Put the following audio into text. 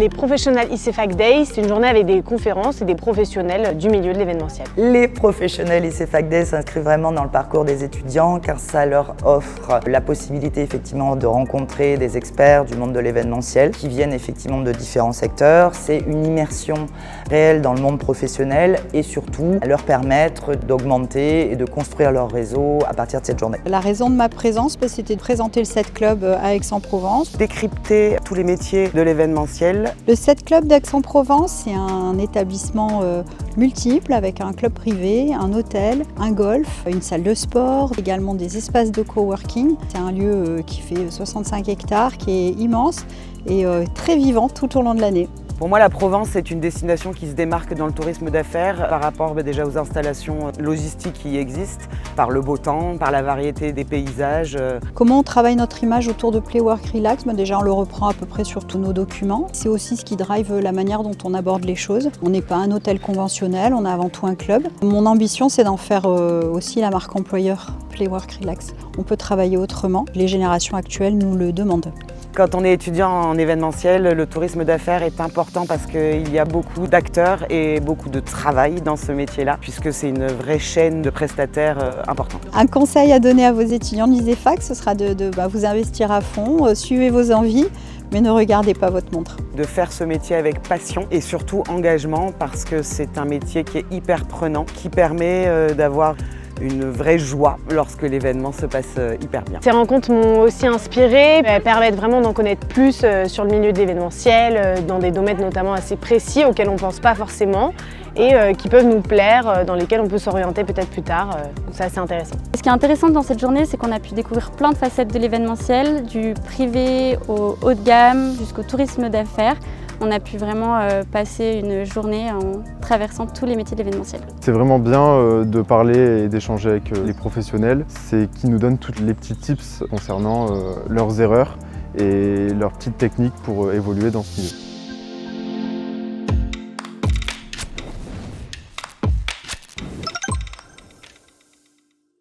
Les Professional ICEFAC Days, c'est une journée avec des conférences et des professionnels du milieu de l'événementiel. Les Professional ICEFAC Days s'inscrivent vraiment dans le parcours des étudiants car ça leur offre la possibilité effectivement de rencontrer des experts du monde de l'événementiel qui viennent effectivement de différents secteurs. C'est une immersion réelle dans le monde professionnel et surtout leur permettre d'augmenter et de construire leur réseau à partir de cette journée. La raison de ma présence, c'était de présenter le SET Club à Aix-en-Provence. Décrypter tous les métiers de l'événementiel. Le SET Club d'Aix-en-Provence, c'est un établissement multiple avec un club privé, un hôtel, un golf, une salle de sport, également des espaces de coworking. C'est un lieu qui fait 65 hectares, qui est immense et très vivant tout au long de l'année. Pour moi, la Provence est une destination qui se démarque dans le tourisme d'affaires par rapport déjà aux installations logistiques qui existent, par le beau temps, par la variété des paysages. Comment on travaille notre image autour de Play Work Relax? Déjà, on le reprend à peu près sur tous nos documents. C'est aussi ce qui drive la manière dont on aborde les choses. On n'est pas un hôtel conventionnel, on est avant tout un club. Mon ambition, c'est d'en faire aussi la marque employeur Play Work Relax. On peut travailler autrement. Les générations actuelles nous le demandent. Quand on est étudiant en événementiel, le tourisme d'affaires est important parce qu'il y a beaucoup d'acteurs et beaucoup de travail dans ce métier-là, puisque c'est une vraie chaîne de prestataires importante. Un conseil à donner à vos étudiants de l'ICEFAC, ce sera de vous investir à fond, suivez vos envies, mais ne regardez pas votre montre. De faire ce métier avec passion et surtout engagement, parce que c'est un métier qui est hyper prenant, qui permet d'avoir une vraie joie lorsque l'événement se passe hyper bien. Ces rencontres m'ont aussi inspiré, elles permettent vraiment d'en connaître plus sur le milieu de l'événementiel, dans des domaines notamment assez précis auxquels on ne pense pas forcément et qui peuvent nous plaire, dans lesquels on peut s'orienter peut-être plus tard. Donc c'est assez intéressant. Ce qui est intéressant dans cette journée, c'est qu'on a pu découvrir plein de facettes de l'événementiel, du privé au haut de gamme jusqu'au tourisme d'affaires. On a pu vraiment passer une journée en traversant tous les métiers de l'événementiel. C'est vraiment bien de parler et d'échanger avec les professionnels. C'est qu'ils nous donnent tous les petits tips concernant leurs erreurs et leurs petites techniques pour évoluer dans ce milieu.